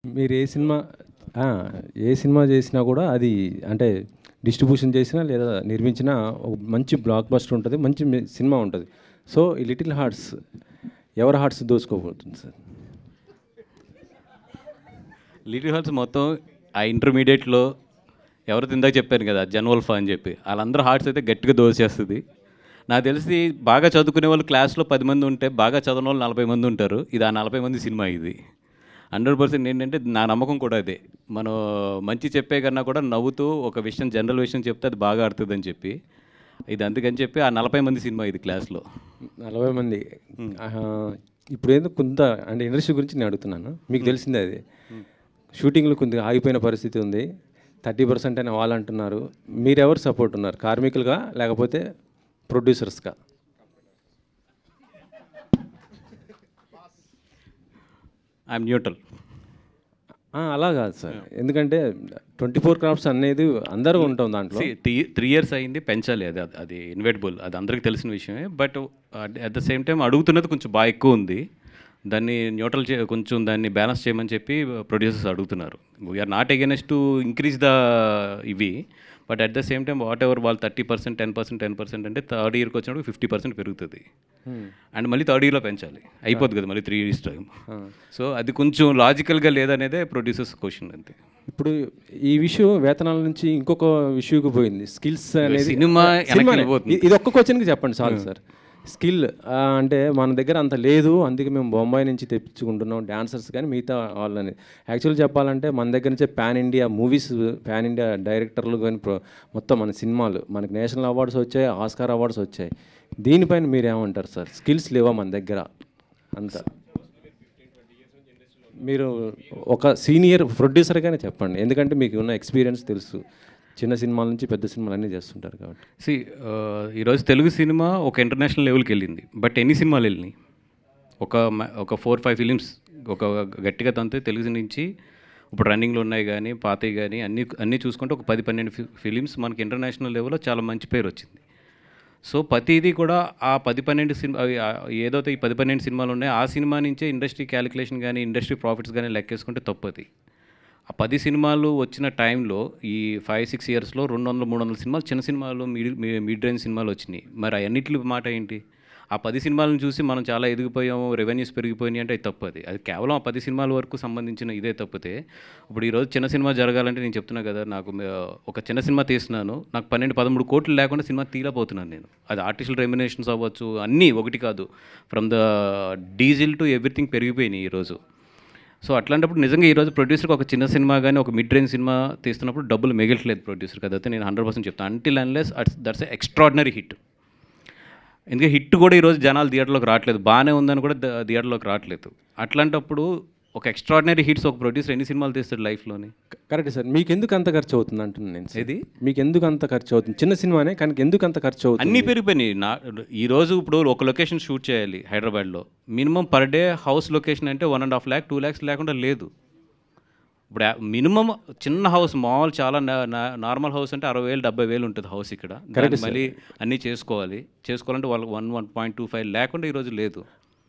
మీరు ఆ! ఏ సినిమా చేసినా కూడా అది అంటే డిస్ట్రిబ్యూషన్ చేసినా లేదా నిర్మించినా ఒక మంచి బ్లాక్ బస్టర్ ఉంటది. మంచి సినిమా ఉంటది. సో, ఈ 'లిటిల్ హార్ట్స్' ఎవరి హార్ట్స్ దోచుకోబోతుంది సార్? 'లిటిల్ హార్ట్స్' మొత్తం ఆ ఇంటర్మీడియట్‌లో ఎవరైతే ఇందాక చెప్పాను కదా! జన్వల్ఫా అని చెప్పి. ఆళ్ళందరూ హార్ట్స్ అయితే గట్టిగా దోచేస్తది. నాకు తెలిసి బాగా చదువుకునే వాళ్ళు క్లాస్‌లో 10 మంది ఉంటే, బాగా చదవనోళ్ళు 40 మంది ఉంటారు. ఇది ఆ 40 మంది సినిమా ఇది. 100% ఏంటంటే నా నమ్మకం కూడా అదే. మనం మంచి చెప్పే కన్నా కూడా నవ్వుతూ ఒక విషయం జనరల్ విషయం చెప్తే అది బాగా ఆడుతదని చెప్పి. ఇది అందుకని చెప్పి ఆ 40 మంది సినిమా ఇది క్లాస్‌లో. 40 మంది. ఆహా! ఇప్పుడేందో కొంత అంటే ఇండస్ట్రీ గురించి నేను అడుగుతున్నాను. మీకు తెలిసిందే అది. షూటింగ్‌లు కొద్దిగా ఆగిపోయిన పరిస్థితి ఉంది. 30% అని వాళ్ళు అంటున్నారు. మీరెవరు సపోర్ట్ ఉన్నారు? కార్మికులుగా లేకపోతే ప్రొడ్యూసర్స్‌గా? I'm neutral. అలా కాదు సార్. ఎందుకంటే 24 క్రాఫ్ట్స్ అనేది అందరూ ఉంటాం దాంట్లో. 3 ఇయర్స్ అయింది పెంచాలి అది అది ఇన్వెటబుల్ అది అందరికీ తెలిసిన విషయమే. But at the same time అడుగుతున్నది కొంచెం బాగా ఎక్కువ ఉంది. దాన్ని న్యూట్రల్ కొంచెం దాన్ని బ్యాలెన్స్ చేయమని చెప్పి ప్రొడ్యూసర్స్ అడుగుతున్నారు. We're not against to increase the ఇవి. But at the same time whatever వాళ్ళు 30%, 10% అంటే థర్డ్ ఇయర్కి వచ్చినప్పుడు 50% పెరుగుతుంది. అండ్ మళ్ళీ థర్డ్ ఇయర్లో పెంచాలి. అయిపోద్ది కదా మళ్ళీ 3 ఇయర్స్ టైం. సో అది కొంచెం లాజికల్గా లేదనేదే ప్రొడ్యూసర్స్ క్వశ్చన్ అంతే. ఇప్పుడు ఈ విషయం వేతనాల నుంచి ఇంకొక విషయంకి పోయింది. స్కిల్స్ అనేది సినిమా సినిమానే. ఇది ఒక్క క్వశ్చన్కి చెప్పండి చాలు సార్. స్కిల్ అంటే మన దగ్గర అంత లేదు, అందుకే మేము బొంబాయి నుంచి తెప్పించుకుంటున్నాం డాన్సర్స్ కానీ మిగతా వాళ్ళని. యాక్చువల్గా చెప్పాలంటే మన దగ్గర నుంచే pan India movies, pan India డైరెక్టర్లు కానీ మొత్తం మన సినిమాలు మనకి నేషనల్ అవార్డ్స్ వచ్చాయి, ఆస్కార్ అవార్డ్స్ వచ్చాయి. దీనిపైన మీరు ఏమంటారు సార్? స్కిల్స్ లేవా మన దగ్గర అంతా? మీరు ఒక సీనియర్ ప్రొడ్యూసర్గానే చెప్పండి, ఎందుకంటే మీకు ఉన్న ఎక్స్పీరియన్స్ తెలుసు. చిన్న సినిమాల నుంచి పెద్ద సినిమాలు అన్నీ చేస్తుంటారు కాబట్టి. ఈరోజు తెలుగు సినిమా ఒక ఇంటర్నేషనల్ లెవెల్కి వెళ్ళింది. బట్ ఎన్ని సినిమాలు వెళ్ళినాయి? ఒక 4-5 ఫిలిమ్స్ ఒక గట్టిగా తంతే తెలుగు నుంచి ఇప్పుడు రన్నింగ్లో ఉన్నాయి కానీ పాతవి కానీ అన్నీ చూసుకుంటే ఒక 10-12 ఫిలిమ్స్ మనకి ఇంటర్నేషనల్ లెవెల్లో చాలా మంచి పేరు వచ్చింది. సో ప్రతిదీ కూడా ఆ 10-12 సినిమా ఏదైతే ఈ 10-12 సినిమాలు ఉన్నాయో ఆ సినిమా నుంచే ఇండస్ట్రీ క్యాలిక్యులేషన్ కానీ ఇండస్ట్రీ ప్రాఫిట్స్ కానీ లెక్కేసుకుంటే తప్పది. ఆ 10 సినిమాలు వచ్చిన టైంలో ఈ 5-6 ఇయర్స్లో 200-300 సినిమాలు చిన్న సినిమాలు మిడ్ రేంజ్ సినిమాలు వచ్చినాయి. మరి అన్నిటి మాట ఏంటి? ఆ 10 సినిమాలను చూసి మనం చాలా ఎదిగిపోయాము, రెవెన్యూస్ పెరిగిపోయినాయి అంటే అది తప్పది. అది కేవలం ఆ 10 సినిమాల వరకు సంబంధించిన ఇదే తప్పితే ఇప్పుడు ఈరోజు చిన్న సినిమా జరగాలంటే నేను చెప్తున్నా కదా, నాకు ఒక చిన్న సినిమా తీస్తున్నాను, నాకు 12-13 కోట్లు లేకుండా సినిమా తీయలేకపోతున్నాను నేను. అది ఆర్టిఫిషియల్ రెమ్యునేషన్స్ అవ్వచ్చు, అన్నీ ఒకటి కాదు, from the diesel to everything పెరిగిపోయినాయి ఈరోజు. సో అట్లాంటప్పుడు నిజంగా ఈరోజు ప్రొడ్యూసర్కి ఒక చిన్న సినిమా కానీ ఒక మిడ్ రేంజ్ సినిమా తీస్తున్నప్పుడు డబ్బులు మిగలట్లేదు ప్రొడ్యూసర్ కదా. అయితే నేను 100% చెప్తాను, until unless that's extraordinary hit. ఎందుకంటే హిట్ కూడా ఈరోజు జనాలు థియేటర్లోకి రావట్లేదు, బాగానే ఉందని కూడా థియేటర్లోకి రావట్లేదు. అట్లాంటప్పుడు ఒక ఎక్స్ట్రాడినరీ హిట్స్ ఒక ప్రొడ్యూసర్ ఎన్ని సినిమాలు తీస్తాడు లైఫ్లోని? Correct sir. మీకు ఎందుకు అంత ఖర్చు అవుతుంది అంటున్నాను నేను. ఇది మీకు ఎందుకు అంత ఖర్చు అవుతుంది? చిన్న సినిమానే కానీ ఎందుకు అంత ఖర్చు అవుతుంది? అన్నీ పెరిగిపోయినాయి. ఈరోజు ఇప్పుడు ఒక లొకేషన్ షూట్ చేయాలి హైదరాబాద్లో, minimum per day house location అంటే 1.5 lakh 2 lakhs లేకుండా లేదు. ఇప్పుడు మినిమం చిన్న హౌస్ మామూలు చాలా నార్మల్ హౌస్ అంటే 60,000 70,000 ఉంటుంది హౌస్ ఇక్కడ. మళ్ళీ అన్నీ చేసుకోవాలంటే వాళ్ళకి 1.25 లేకుండా ఈరోజు లేదు.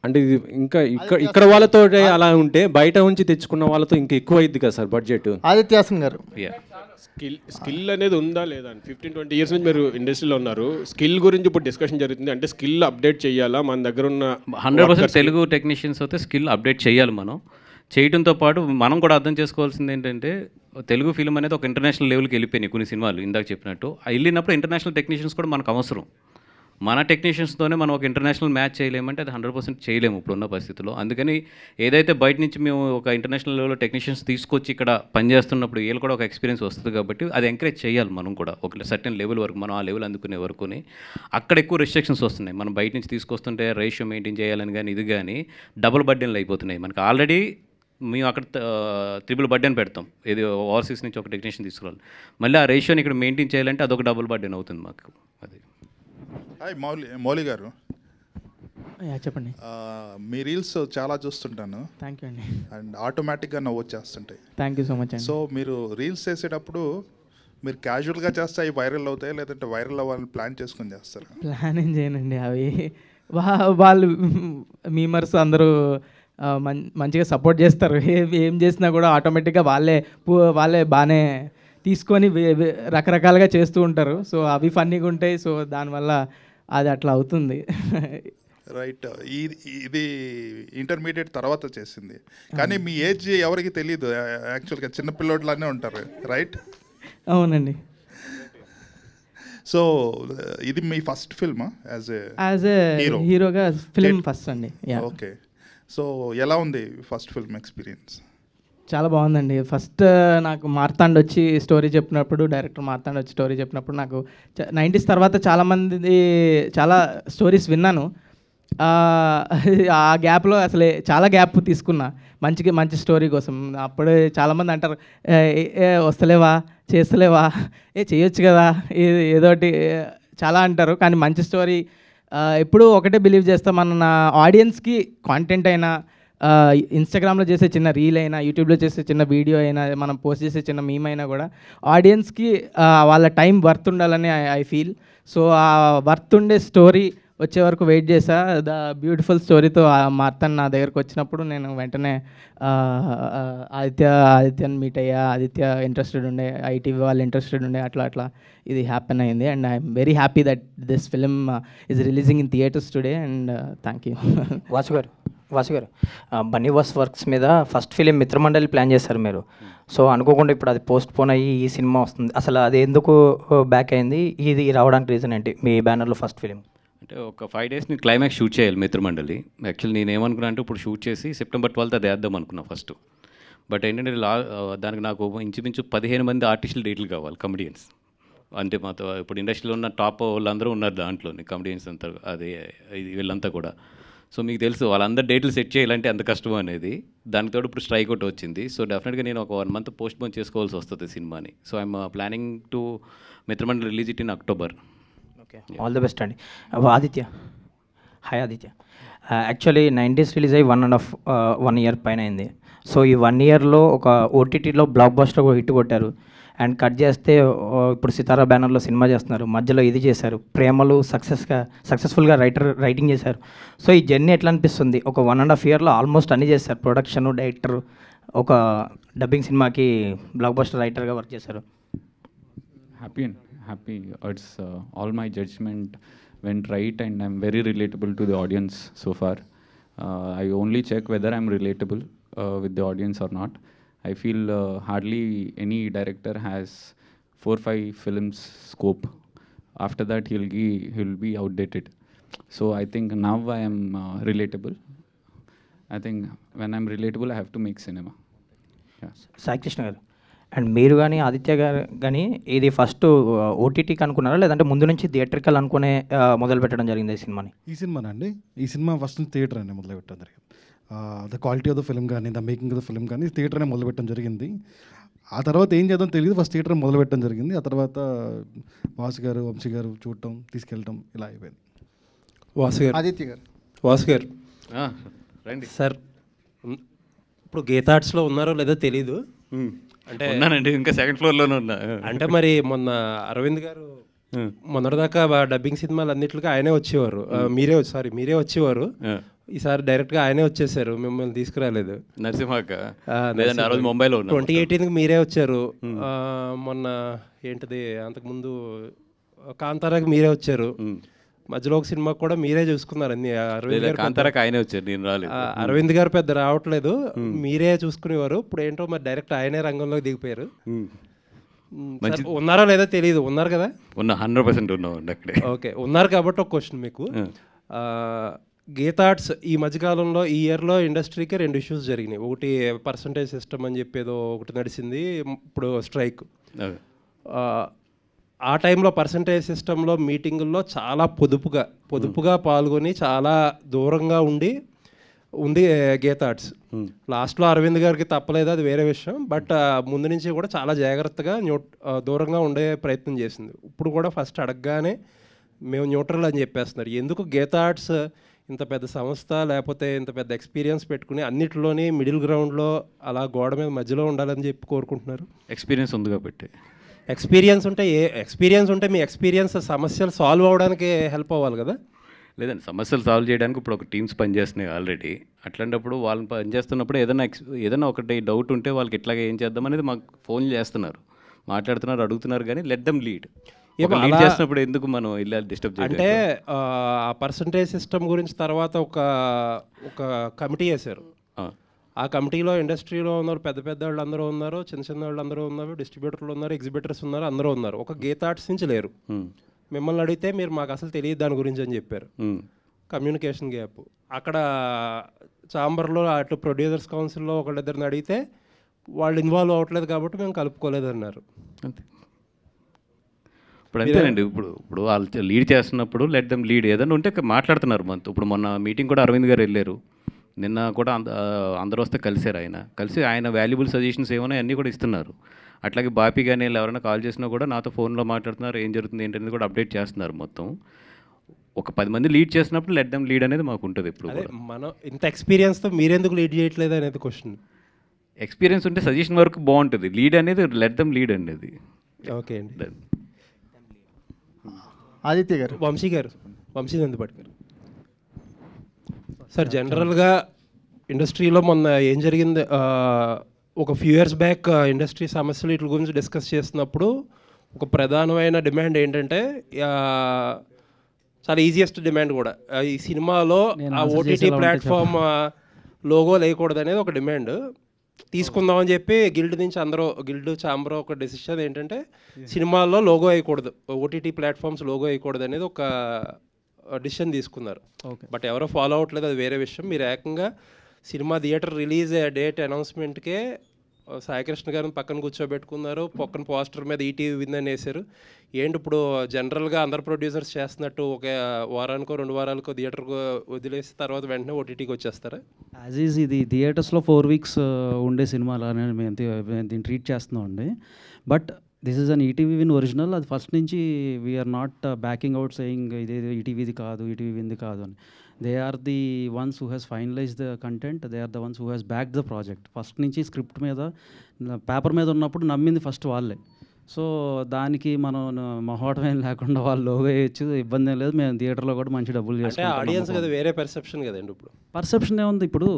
అంటే ఇది ఇంకా ఇక్కడ వాళ్ళతో అలా ఉంటే బయట నుంచి తెచ్చుకున్న వాళ్ళతో ఇంకా ఎక్కువ అయింది కదా సార్ బడ్జెట్. ఆదిత్యాసన్ గారు, స్కిల్ అనేది ఉందా లేదా? 15-20 ఇయర్స్ నుంచి మీరు ఇండస్ట్రీలో ఉన్నారు. స్కిల్ గురించి ఇప్పుడు డిస్కషన్ జరుగుతుంది. అంటే స్కిల్ అప్డేట్ చేయాలా? మన దగ్గర ఉన్న 100% తెలుగు టెక్నీషియన్స్ అయితే స్కిల్ అప్డేట్ చేయాలి. మనం చేయడంతో పాటు మనం కూడా అర్థం చేసుకోవాల్సింది ఏంటంటే, తెలుగు ఫిల్మ్ అనేది ఒక ఇంటర్నేషనల్ లెవెల్కి వెళ్ళిపోయినాయి కొన్ని సినిమాలు ఇందాక చెప్పినట్టు. వెళ్ళినప్పుడు ఇంటర్నేషనల్ టెక్నీషియన్స్ కూడా మనకు అవసరం. మన టెక్నీషియన్స్తోనే మనం ఒక ఇంటర్నేషనల్ మ్యాచ్ చేయలేమంటే అది 100% చేయలేము ఇప్పుడున్న పరిస్థితుల్లో. అందుకని ఏదైతే బయట నుంచి మేము ఒక ఇంటర్నేషనల్ లెవెల్లో టెక్నీషియన్స్ తీసుకొచ్చి ఇక్కడ పనిచేస్తున్నప్పుడు వీళ్ళు కూడా ఒక ఎక్స్పీరియన్స్ వస్తుంది కాబట్టి అది ఎంకరేజ్ చేయాలి మనం కూడా ఒక సర్టెన్ లెవెల్ వరకు, మనం ఆ లెవెల్ అందుకునే వరకుని. అక్కడ ఎక్కువ రెస్ట్రిక్షన్స్ వస్తున్నాయి. మనం బయట నుంచి తీసుకొస్తుంటే రేషియో మెయింటైన్ చేయాలని కానీ ఇది కానీ డబుల్ బర్డెన్లు అయిపోతున్నాయి మనకి. ఆల్రెడీ మేము అక్కడ త్రిబుల్ బర్డెన్ పెడతాం, ఇది ఓవర్సీస్ నుంచి ఒక టెక్నీషియన్ తీసుకురావాలి, మళ్ళీ ఆ రేషియోని ఇక్కడ మెయింటైన్ చేయాలంటే అదొక డబుల్ బర్డెన్ అవుతుంది మాకు. అది హాయ్ మౌలి గారు, చెప్పండి. మీ రీల్స్ చాలా చూస్తుంటాను. థ్యాంక్ యూ అండి. అండ్ ఆటోమేటిక్గా నవ్వు వచ్చేస్తుంటాయి. థ్యాంక్ యూ సో మచ్ అండి. సో మీరు రీల్స్ చేసేటప్పుడు మీరు క్యాజువల్గా చేస్తే అవి వైరల్ అవుతాయి, లేదంటే వైరల్ అవ్వాలని ప్లాన్ చేసుకొని చేస్తారా? ప్లాన్ ఏం చేయనండి, అవి వాళ్ళు మీమర్స్ అందరూ మంచిగా సపోర్ట్ చేస్తారు. ఏం చేసినా కూడా ఆటోమేటిక్గా వాళ్ళే బాగానే తీసుకొని రకరకాలుగా చేస్తూ ఉంటారు. సో అవి ఫన్నీగా ఉంటాయి. సో దానివల్ల అది అట్లా అవుతుంది. రైట్. ఇది ఇంటర్మీడియట్ తర్వాత చేసింది, కానీ మీ ఏజ్ ఎవరికి తెలియదు. యాక్చువల్గా చిన్నపిల్లోడ్లానే ఉంటారు, రైట్? అవునండి. సో ఇది మీ ఫస్ట్ ఫిల్మా యాజ్ ఏ హీరోగా ఫిల్మ్ ఫస్ట్ అండి. ఓకే. సో ఎలా ఉంది ఫస్ట్ ఫిల్మ్ ఎక్స్పీరియన్స్? చాలా బాగుందండి. ఫస్ట్ నాకు మార్తాండ్ వచ్చి స్టోరీ చెప్పినప్పుడు, డైరెక్టర్ మార్తాండ్ వచ్చి స్టోరీ చెప్పినప్పుడు నాకు 90s తర్వాత చాలా స్టోరీస్ విన్నాను. ఆ గ్యాప్లో అసలు చాలా గ్యాప్ తీసుకున్నా మంచి స్టోరీ కోసం. అప్పుడే చాలామంది అంటారు, వస్తలేవా, చేస్తలేవా, చేయొచ్చు కదా, ఏదోటి చాలా అంటారు. కానీ మంచి స్టోరీ ఎప్పుడూ ఒకటే బిలీవ్ చేస్తాం, మన ఆడియన్స్కి కాంటెంట్ అయినా, ఇన్స్టాగ్రామ్లో చేసే చిన్న రీల్ అయినా, యూట్యూబ్లో చేసే చిన్న వీడియో అయినా, మనం పోస్ట్ చేసే చిన్న మీమ్ అయినా కూడా ఆడియన్స్కి వాళ్ళ టైం వర్త్ ఉండాలని ఐ ఫీల్. సో ఆ వర్త్ ఉండే స్టోరీ వచ్చే వరకు వెయిట్ చేశా. ద బ్యూటిఫుల్ స్టోరీతో మార్తాండ్ నా దగ్గరకు వచ్చినప్పుడు నేను వెంటనే ఆదిత్యని మీట్ అయ్యా. ఆదిత్య ఇంట్రెస్టెడ్ ఉండే, ఐటీవీ వాళ్ళు ఇంట్రెస్టెడ్ ఉండే, అట్లా ఇది హ్యాపెన్ అయింది. And I'm very happy that this film is releasing in theatres today. And thank you. Vasu గారు బన్నీవాస్ వర్క్స్ మీద ఫస్ట్ ఫిలిం మిత్రమండలి ప్లాన్ చేశారు మీరు. సో అనుకోకుండా ఇప్పుడు అది పోస్ట్ పోన్ అయ్యి ఈ సినిమా వస్తుంది. అసలు అది ఎందుకు బ్యాక్ అయింది, ఇది రావడానికి రీజన్ ఏంటి మీ బ్యానర్లో ఫస్ట్ ఫిలిం? అంటే ఒక 5 days నేను క్లైమాక్స్ షూట్ చేయాలి మిత్రమండలి. యాక్చువల్లీ నేను ఏమనుకున్నా అంటే ఇప్పుడు షూట్ చేసి September 12th అది వేద్దాం అనుకున్నా ఫస్ట్. బట్ ఏంటంటే దానికి నాకు ఇంచుమించు 15 మంది ఆర్టిస్టులు డేట్లు కావాలి, కమెడియన్స్. అంటే మాతో ఇప్పుడు ఇండస్ట్రీలో ఉన్న టాప్ వాళ్ళందరూ ఉన్నారు దాంట్లోని, కమెడియన్స్ అంతా, అదే వీళ్ళంతా కూడా. సో మీకు తెలుసు వాళ్ళందరూ డేట్లు సెట్ చేయాలంటే ఎంత కష్టం అనేది. దానితో ఇప్పుడు స్ట్రైక్ అవుట్ వచ్చింది. సో డెఫినెట్గా నేను ఒక 1 month పోస్ట్ పోన్ చేసుకోవాల్సి వస్తుంది సినిమాని. So I'm planning to Mitramandali release it in October. Okay, all the best అండి. Aditya, hi Aditya. Actually 90s release అయ్యి 1.5 year పైన అయింది. సో ఈ 1 yearలో ఒక ఓటీటీలో బ్లాక్ బస్టర్ హిట్ కొట్టారు. అండ్ కట్ చేస్తే ఇప్పుడు సితారా బ్యానర్లో సినిమా చేస్తున్నారు, మధ్యలో ఇది చేశారు, ప్రేమలు సక్సెస్ఫుల్గా రైటింగ్ చేశారు. సో ఈ జర్నీ ఎట్లా అనిపిస్తుంది? ఒక 1.5 yearలో ఆల్మోస్ట్ అన్నీ చేశారు, ప్రొడక్షన్, డైరెక్టర్, ఒక డబ్బింగ్ సినిమాకి బ్లాక్ బస్టర్ రైటర్గా వర్క్ చేశారు. Happy. It's all my judgment went right and I'm very relatable to the audience so far. I only check whether I'm relatable with the audience or not. I feel hardly any director has 4-5 films scope. After that he'll be outdated. So I think now I am relatable. I think when I'm relatable I have to make cinema. Yeah. Sai Krishna గారు, and మీరు కానీ ఆదిత్య గారు కానీ ఇది first ఓటీటీకి అనుకున్నారా, లేదంటే ముందు నుంచి థియేటర్కల్ అనుకునే మొదలు పెట్టడం జరిగింది ఈ సినిమాని? ఈ సినిమానండి, ఈ సినిమా ఫస్ట్ థియేటర్ అండి మొదలు పెట్టడం జరిగింది. The quality of the film కానీ, the making of the film కానీ థియేటర్నే మొదలు పెట్టడం జరిగింది. ఆ తర్వాత ఏం చేద్దాం తెలియదు, ఫస్ట్ థియేటర్ మొదలు పెట్టడం జరిగింది. ఆ తర్వాత వాసు గారు, వంశీ గారు చూడటం, తీసుకెళ్ళటం, ఇలా అయిపోయింది. ఆదిత్య గారు, వాసు గారు రండి సార్. ఇప్పుడు గీతార్ట్స్లో ఉన్నారో లేదో తెలీదు, అంటే ఉన్నానండి, ఇంకా 2nd floorలోనే ఉన్నా. అంటే మరి మొన్న అరవింద్ గారు మొన్నటిదాకా డబ్బింగ్ సినిమాలు అన్నిటికీ ఆయనే వచ్చేవారు, మీరే వచ్చేవారు. ఈసారి డైరెక్ట్గా ఆయనే వచ్చేసారు, మిమ్మల్ని తీసుకురాలేదు. నరసింహక్క లేదండి, ఆ రోజు ముంబైలో ఉన్నా. 2018కి మీరే వచ్చారు. మొన్న ఏంటిది అంతకుముందు కాంతారాకి మీరే వచ్చారు. మధ్యలో ఒక సినిమా కూడా మీరే చూసుకున్నారు అన్ని. అరవింద్ గారు కాంతారాకి ఆయనే వచ్చారు, నేను రాలేదు. అరవింద్ గారు పెద్ద రావట్లేదు, మీరే చూసుకునేవారు. ఇప్పుడు ఏంటో మరి డైరెక్ట్ ఆయనే రంగంలోకి దిగిపోయారు. ఉన్నారో లేదో తెలియదు, ఉన్నారు కదా? ఉన్నా, 100% ఉన్నామండి అక్కడే. ఓకే, ఉన్నారు కాబట్టి ఒక క్వశ్చన్ మీకు. గీతార్ట్స్ ఈ మధ్యకాలంలో ఈ ఇయర్లో ఇండస్ట్రీకి 2 issues జరిగినాయి. ఒకటి పర్సంటేజ్ సిస్టమ్ అని చెప్పేదో ఒకటి నడిచింది, ఇప్పుడు స్ట్రైక్. ఆ టైంలో పర్సంటేజ్ సిస్టంలో మీటింగుల్లో చాలా పొదుపుగా పాల్గొని చాలా దూరంగా ఉంది గీతార్ట్స్. లాస్ట్లో అరవింద్ గారికి తప్పలేదు, అది వేరే విషయం. బట్ ముందు నుంచి కూడా చాలా జాగ్రత్తగా దూరంగా ఉండే ప్రయత్నం చేసింది. ఇప్పుడు కూడా ఫస్ట్ అడగగానే మేము న్యూట్రల్ అని చెప్పేస్తున్నారు. ఎందుకు గీతార్ట్స్ ఇంత పెద్ద సంస్థ, లేకపోతే ఇంత పెద్ద ఎక్స్పీరియన్స్ పెట్టుకుని అన్నిటిలోని మిడిల్ గ్రౌండ్లో అలా గోడ మీద మధ్యలో ఉండాలని చెప్పి కోరుకుంటున్నారు? ఎక్స్పీరియన్స్ ఉంది కాబట్టి. ఎక్స్పీరియన్స్ ఉంటే మీ ఎక్స్పీరియన్స్ సమస్యలు సాల్వ్ అవ్వడానికి హెల్ప్ అవ్వాలి కదా? లేదండి, సమస్యలు సాల్వ్ చేయడానికి ఇప్పుడు ఒక టీమ్స్ పనిచేస్తున్నాయి ఆల్రెడీ. అట్లాంటప్పుడు వాళ్ళు పనిచేస్తున్నప్పుడు ఏదైనా ఒకటి డౌట్ ఉంటే వాళ్ళకి ఇట్లాగే ఏం చేద్దాం అనేది మాకు ఫోన్ చేస్తున్నారు, మాట్లాడుతున్నారు, అడుగుతున్నారు. కానీ లెట్ దెమ్ లీడ్. లీడ్ చేసినప్పుడు ఎందుకు మనం ఇలా డిస్టర్బ్ చేయాలి? అంటే ఆ పర్సంటేజ్ సిస్టమ్ గురించి తర్వాత ఒక కమిటీ వేశారు. ఆ కమిటీలో ఇండస్ట్రీలో ఉన్నారు, పెద్ద పెద్ద వాళ్ళు అందరూ ఉన్నారు, చిన్న చిన్న వాళ్ళు అందరూ ఉన్నారు, డిస్ట్రిబ్యూటర్లు ఉన్నారు, ఎగ్జిబిటర్స్ ఉన్నారు, అందరూ ఉన్నారు. ఒక గీత ఆర్ట్స్ నుంచి లేరు. మిమ్మల్ని అడిగితే మీరు మాకు అసలు తెలియదు దాని గురించి అని చెప్పారు. Communication gap. అక్కడ ఛాంబర్లో అటు ప్రొడ్యూసర్స్ కౌన్సిల్లో ఒకళ్ళిద్దరిని అడిగితే వాళ్ళు ఇన్వాల్వ్ అవ్వట్లేదు కాబట్టి మేము కలుపుకోలేదన్నారు. అంతే. ఇప్పుడు అంతేనండి. ఇప్పుడు వాళ్ళు లీడ్ చేస్తున్నప్పుడు లెట్ దెమ్ లీడ్. ఏదైనా ఉంటే మాట్లాడుతున్నారు మనతో. ఇప్పుడు మొన్న మీటింగ్ కూడా అరవింద్ గారు వెళ్ళారు, నిన్న కూడా అందరూ వస్తే కలిశారు. ఆయన వాల్యుబుల్ సజెషన్స్ ఏమైనా అన్నీ కూడా ఇస్తున్నారు. అట్లాగే బాపీ కానీ ఎవరైనా కాల్ చేసినా కూడా నాతో ఫోన్లో మాట్లాడుతున్నారు, ఏం జరుగుతుంది ఏంటనేది కూడా అప్డేట్ చేస్తున్నారు. మొత్తం ఒక 10 మంది లీడ్ చేసినప్పుడు లెట్ దెమ్ లీడ్ అనేది మాకు ఉంటుంది. ఇప్పుడు మనం ఇంత ఎక్స్పీరియన్స్తో మీరెందుకు లీడ్ చేయట్లేదు అనేది క్వశ్చన్. ఎక్స్పీరియన్స్ ఉంటే సజెషన్ వరకు బాగుంటుంది, లీడ్ అనేది లెట్ దెమ్ లీడ్ అండి అది. ఓకే అండి. ఆదిత్య గారు. వంశీ నందిపాటి గారు. సార్, జనరల్గా ఇండస్ట్రీలో మొన్న ఏం జరిగింది, ఒక ఫ్యూ ఇయర్స్ బ్యాక్ ఇండస్ట్రీ సమస్యలు వీటి గురించి డిస్కస్ చేస్తున్నప్పుడు ఒక ప్రధానమైన డిమాండ్ ఏంటంటే, చాలా ఈజియెస్ట్ డిమాండ్ కూడా, ఈ సినిమాలో ఆ ఓటీటీ ప్లాట్ఫామ్ లోగో లేకూడదు అనేది ఒక డిమాండ్ తీసుకుందామని చెప్పి గిల్డ్ ఛాంబర్ ఒక డెసిషన్ ఏంటంటే సినిమాల్లో లోగో వేయకూడదు, ఓటీటీ ప్లాట్ఫామ్స్ లోగో వేయకూడదు అనేది ఒక డిసిషన్ తీసుకున్నారు. బట్ ఎవరో ఫాలో అవ్వట్లేదు, అది వేరే విషయం. మీరు ఏకంగా సినిమా థియేటర్ రిలీజ్ డేట్ అనౌన్స్మెంట్కే సాయికృష్ణ గారిని పక్కన కూర్చోబెట్టుకున్నారు, పక్కన పోస్టర్ మీద ఈటీవీ విందని వేశారు. ఏంటి ఇప్పుడు జనరల్గా అందరు ప్రొడ్యూసర్స్ చేస్తున్నట్టు ఒక వారానికో 2 వారాలకో థియేటర్కు వదిలేసి తర్వాత వెంటనే ఓటీటీకి వచ్చేస్తారా? యాజ్ ఈజ్ ఇది థియేటర్స్లో 4 weeks ఉండే సినిమాలు అనేది మేము దీన్ని ట్రీట్ చేస్తున్నాం అండి. But this is an ETV Win original. అది ఫస్ట్ నుంచి we're not backing out saying ఇది ఈటీవీది కాదు, ఈటీవీ వింది కాదు అని. They are the ones who has finalize the content, they are the ones who has back the project. First నుంచి script మీద పేపర్ మీద ఉన్నప్పుడు నమ్మింది ఫస్ట్ వాళ్ళే. సో దానికి మనం మొహమాటం లేకుండా వాళ్ళు లోగో వేయచ్చు, ఇబ్బంది ఏం లేదు. మేము థియేటర్లో కూడా మంచి డబ్బులు చేసుకుంటాం. ఆడియన్స్ కదా వేరే పర్సెప్షన్ కదండి. ఇప్పుడు పర్సెప్షన్ ఏముంది, ఇప్పుడు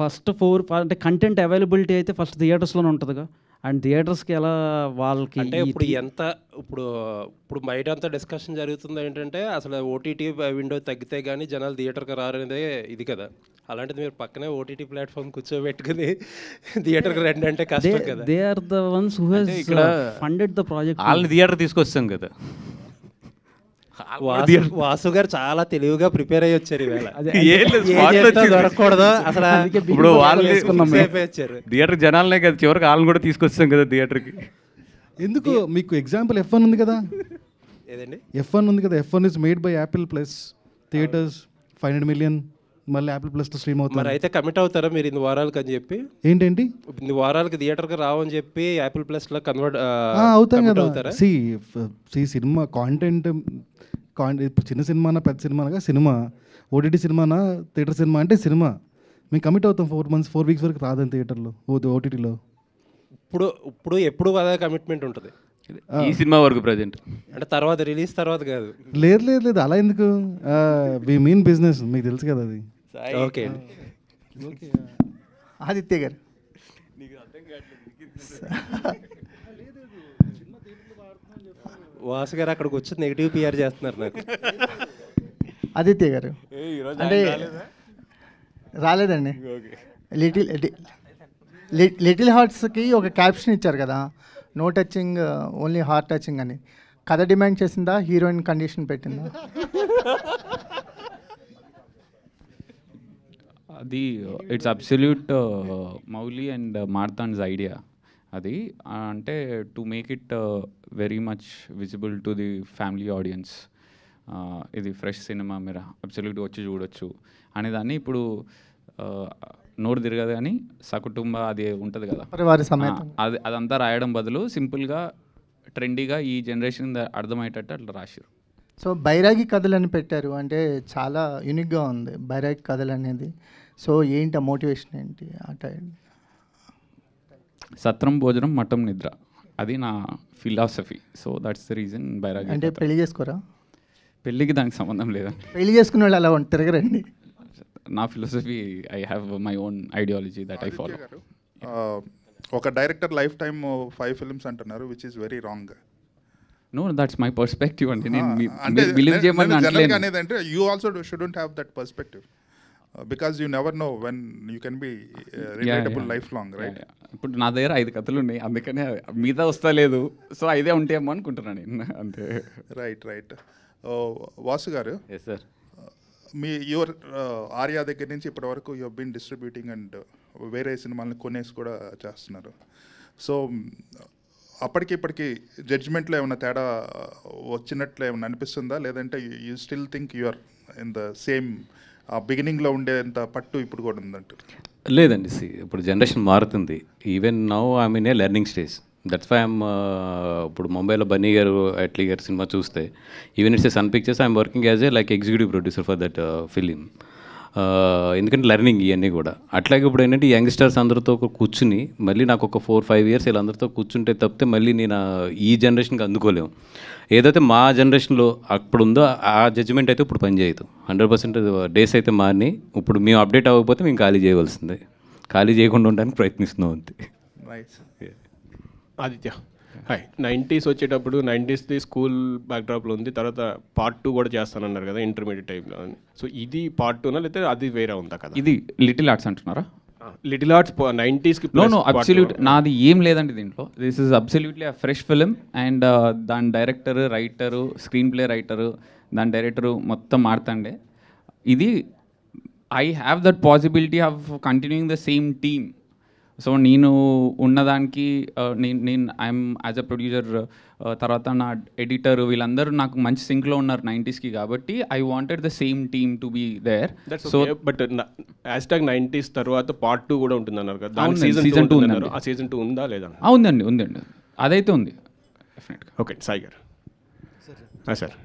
ఫస్ట్ 4 అంటే కంటెంట్ అవైలబిలిటీ అయితే ఫస్ట్ థియేటర్స్లోనే ఉంటుందిగా. అండ్ థియేటర్స్కి ఎలా వాళ్ళకి అంటే ఇప్పుడు బయట అంతా డిస్కషన్ జరుగుతుంది ఏంటంటే అసలు ఓటీటీ విండో తగ్గితే కానీ జనాలు థియేటర్కి రారనేదే ఇది కదా. అలాంటిది మీరు పక్కనే ఓటీటీ ప్లాట్ఫామ్ కూర్చోబెట్టుకుని థియేటర్కి రండి అంటే కష్టం కదా. They are the ones who has funded the project. వాళ్ళని థియేటర్ తీసుకొస్తాం కదా. వాసు గారు చాలా తెలివిగా ప్రిపేర్ అయ్యి వచ్చారు ఈవేళ. దొరకకూడదు అసలు. ఇప్పుడు థియేటర్ జనాలనే కదా, చివరికి వాళ్ళని కూడా తీసుకొస్తాం కదా థియేటర్కి. ఎందుకు మీకు ఎగ్జాంపుల్ F1 ఉంది కదా. ఏదండి F1 ఉంది కదా. F1 is made by Apple plus theatres 500 million. మళ్ళీ యాపిల్ ప్లస్లో స్ట్రీమ్ అవుతుంది. మరి అయితే కమిట్ అవుతారా మీరు ఇన్ని వారాలకి అని చెప్పి? ఏంటంటి ఇన్ని వారాలకి థియేటర్కి రావని చెప్పి యాపిల్ ప్లస్లో కన్వర్ట్ అవుతాం కదా. సి సినిమా కాంటెంట్ ఇప్పుడు చిన్న సినిమానా పెద్ద సినిమానగా సినిమా, ఓటీటీ సినిమానా థియేటర్ సినిమా అంటే సినిమా. మేము కమిట్ అవుతాం 4 weeks వరకు రాదని థియేటర్లో ఓటీటీలో. ఇప్పుడు ఎప్పుడు అదే కమిట్మెంట్ ఉంటుంది ఈ సినిమా వరకు ప్రజెంట్. అంటే తర్వాత రిలీజ్ తర్వాత కాదు. లేదు అలా ఎందుకు, వి మీన్ బిజినెస్, మీకు తెలుసు కదా అది. ఓకే అండి. ఆదిత్య గారు. వాసు గారు అక్కడికి వచ్చి నెగిటివ్ పిఆర్ చేస్తున్నారు నాకు. ఆదిత్య గారు అంటే రాలేదండి. లిటిల్ హార్ట్స్కి ఒక క్యాప్షన్ ఇచ్చారు కదా, no touching only heart touching అని. కథ డిమాండ్ చేసిందా, హీరోయిన్ కండిషన్ పెట్టిందా? అది it's absolute Mouli and Marthand's idea అది. అంటే to make it very much visible to the family audience, ఇది ఫ్రెష్ సినిమా మీరు అబ్సల్యూట్గా వచ్చి చూడొచ్చు అనేదాన్ని. ఇప్పుడు నోరు తిరగదు కానీ సకుటుంబ అది ఉంటుంది కదా, అదంతా రాయడం బదులు సింపుల్గా ట్రెండీగా ఈ జనరేషన్ అర్థమయ్యేటట్టు అట్లా రాశారు. సో బైరాగి కథలు అని పెట్టారు, అంటే చాలా యూనిక్గా ఉంది బైరాగి కథలు అనేది. సో ఏంటి ఆ మోటివేషన్ ఏంటి? సత్రం భోజనం మఠం నిద్ర, అది నా philosophy. So that's the reason బైరాగి. అంటే పెళ్లి చేసుకోరా? పెళ్ళికి దానికి సంబంధం లేదండి. పెళ్లి చేసుకునే వాళ్ళు అలా తిరగరండి. నా philosophy, I have my own ideology that I follow. ఒక డైరెక్టర్ లైఫ్ టైమ్ 5 ఫిల్మ్స్ అంటున్నారు, which is very wrong. No, that's my perspective అండి. నేను బిలీవ్ చేయమని జనరల్గా అనేది అంటే you also shouldn't have that perspective because you never know when you can be relatable lifelong, right? ఇప్పుడు నా దగ్గర 5 కథలు ఉన్నాయి, అందుకనే మిగతా వస్తా లేదు. సో 5 ఉంటాయేమో అనుకుంటున్నాను నేను, అంతే. రైట్. వాసు గారు, ఎస్ సార్, మీ యువర్ ఆర్యా దగ్గర నుంచి ఇప్పటి వరకు యూ బీన్ డిస్ట్రిబ్యూటింగ్ అండ్ వేరే సినిమాలను కొనేసి కూడా చేస్తున్నారు. సో అప్పటికి ఇప్పటికి జడ్జ్మెంట్లో ఏమైనా తేడా వచ్చినట్లు ఏమైనా అనిపిస్తుందా, లేదంటే you still think you're in the same బిగినింగ్లో ఉండేంత పట్టు ఇప్పుడు కూడా ఉందంటారు? లేదండి. ఇప్పుడు జనరేషన్ మారుతుంది. Even now I mean a learning stage. That's why I'm ఇప్పుడు ముంబైలో బన్నీ గారు, అట్లీ గారు సినిమా చూస్తే, even it's a Sun Pictures, I'm working as a like executive producer for that film. ఎందుకంటే లెర్నింగ్ ఇవన్నీ కూడా. అట్లాగే ఇప్పుడు ఏంటంటే యంగ్స్టర్స్ అందరితో కూర్చుని మళ్ళీ నాకు ఒక 4-5 ఇయర్స్ వీళ్ళందరితో కూర్చుంటే తప్పితే మళ్ళీ నేను ఈ జనరేషన్కి అందుకోలేము. ఏదైతే మా జనరేషన్లో అప్పుడు ఉందో ఆ జడ్జిమెంట్ అయితే ఇప్పుడు పనిచేయదు. 100% డేస్ అయితే మారినాయి. ఇప్పుడు మేము అప్డేట్ అవ్వకపోతే మేము ఖాళీ చేయవలసిందే. ఖాళీ చేయకుండా ఉండడానికి ప్రయత్నిస్తున్నాం అంతే. ఆదిత్య, హాయ్. 90s వచ్చేటప్పుడు 90స్ది స్కూల్ బ్యాక్డ్రాప్లో ఉంది, తర్వాత పార్ట్ 2 కూడా చేస్తానన్నారు కదా ఇంటర్మీడియట్ టైంలో. సో ఇది పార్ట్ 2నా లేకపోతే అది వేరే ఉందా కదా? ఇది లిటిల్ ఆర్ట్స్ అంటున్నారా? లిటిల్ ఆర్ట్స్ 90స్కి. నో, అబ్సల్యూట్ నాది ఏం లేదండి దీంట్లో. This is absolutely a fresh film and దాని director, writer, screen play writer, దాని డైరెక్టరు మొత్తం మారుతండే. ఇది I have that possibility of continuing the same team. So నేను ఉన్నదానికి నేను ఐఎమ్ యాజ్ అ ప్రొడ్యూసర్, తర్వాత నా ఎడిటర్, వీళ్ళందరూ నాకు మంచి సింక్లో ఉన్నారు 90స్కి. కాబట్టి I wanted the same team to be there. So but hashtag 90s తర్వాత పార్ట్ 2 కూడా ఉంటుంది అన్నారు కదా, సీజన్ 2 ఉందండి. ఆ సీజన్ 2 ఉందా లేదా? ఉందండి, అదైతే ఉంది డెఫినెట్గా. ఓకే, సాయి గారు. సార్,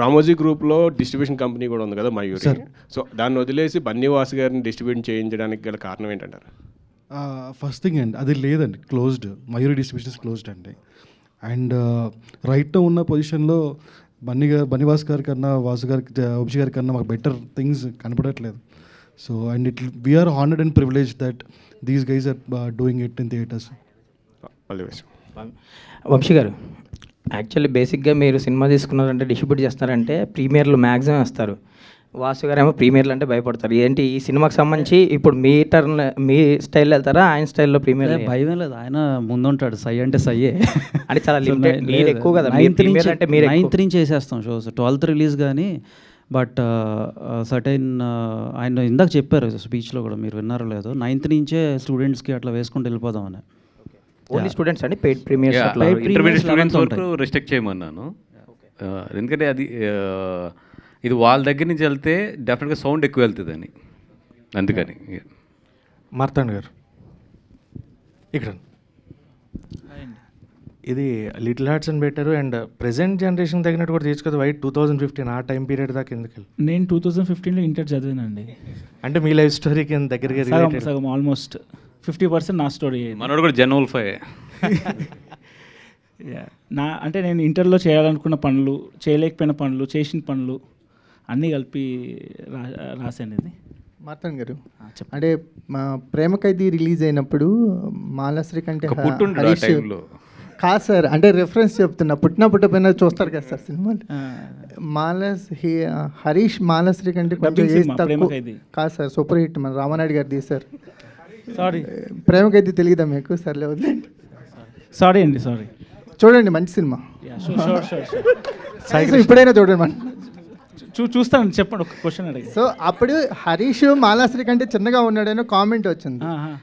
రామోజీ గ్రూప్లో డిస్ట్రిబ్యూషన్ కంపెనీ కూడా ఉంది కదా మయూరి. సో దాన్ని వదిలేసి బన్నీవాస్ గారిని డిస్ట్రిబ్యూట్ చేయించడానికి గల కారణం ఏంటంటారు? ఫస్ట్ థింగ్ అండి, అది లేదండి, క్లోజ్డ్. మయూరి డిస్ట్రిబ్యూషన్స్ క్లోజ్డ్ అండి. అండ్ రైట్లో ఉన్న పొజిషన్లో బన్నీవాస్ గారి కన్నా, వాసు గారికి, వంశీ గారి కన్నా మాకు బెటర్ థింగ్స్ కనపడట్లేదు. So and we're honoured and privilege that these guys are doing it in theatres. Vamsi గారు, యాక్చువల్లీ బేసిక్గా మీరు సినిమా తీసుకున్నారంటే, డిస్ట్రిబ్యూట్ చేస్తున్నారంటే ప్రీమియర్లు మ్యాక్సిమం వేస్తారు. వాసు గారు ఏమో ప్రీమియర్లు అంటే భయపడతారు. ఏంటి ఈ సినిమాకి సంబంధించి ఇప్పుడు మీ టర్న్, మీ స్టైల్లో వెళ్తారా, ఆయన స్టైల్లో ప్రీమియర్? భయం లేదు, ఆయన ముందుంటాడు. సై అంటే సయ్యే అంటే చాలా లిమిటెడ్, మీరు ఎక్కువ కదా. 9th నుంచి వేసేస్తాం షోస్, 12th రిలీజ్ కానీ. బట్ సర్టైన్ ఆయన ఇందాక చెప్పారు స్పీచ్లో కూడా, మీరు విన్నారో లేదో, 9th నుంచే స్టూడెంట్స్కి అట్లా వేసుకుంటూ వెళ్ళిపోదామని. ఓన్లీ స్టూడెంట్స్ అండి, పెయిడ్ ప్రీమియర్స్ ఇంటర్మీడియట్ స్టూడెంట్స్ వరకు రిస్ట్రిక్ట్ చేయమన్నాను. ఎందుకంటే అది ఇది వాళ్ళ దగ్గర నుంచి వెళ్తే డెఫినెట్గా సౌండ్ ఎక్కువ వెళ్తుందని, అందుకని. మార్తాండ్ గారు ఇక్కడ, ఇది లిటిల్ హార్ట్స్ అని పెట్టారు అండ్ ప్రెసెంట్ జనరేషన్ తగినట్టు కూడా తీసుకోదు. 2015 ఆ టైం పీరియడ్ దాకా ఎందుకు వెళ్ళి? నేను 2015లో ఇంటర్ చదివానండి. అంటే మీ లైఫ్ స్టోరీకి దగ్గరగా సగం ఆల్మోస్ట్ 50% నా స్టోరీ. మనోడు కూడా జనరల్ ఫై. అంటే నేను ఇంటర్లో చేయాలనుకున్న పనులు, చేయలేకపోయిన పనులు, చేసిన పనులు అన్నీ కలిపి రాశాను ఇది. మార్తాండ్ గారు, అంటే మా ప్రేమ ఖైదీ రిలీజ్ అయినప్పుడు మాలాశ్రీ కంటే హరీష్ కాదు సార్, అంటే రెఫరెన్స్ చెప్తున్నా, పుట్టిపోయినా చూస్తారు కదా సార్ సినిమా. హరీష్ మాలాశ్రీ కంటే కొంచెం ఏజ్ తక్కువ కాదు సార్, సూపర్ హిట్ మన రామానాయుడు గారు తీశారు. సారీ, ప్రేమ ఖైదీ తెలియదా మీకు? సర్లే వదిలేండి. సారీ అండి, సారీ. చూడండి, మంచి సినిమా. ఇప్పుడైనా చూడండి మన చూస్తాను. చెప్పండి, ఒక క్వశ్చన్ అడిగి. సో అప్పుడు హరీష్ మాలాశ్రీ కంటే చిన్నగా ఉన్నాడని కామెంట్ వచ్చింది,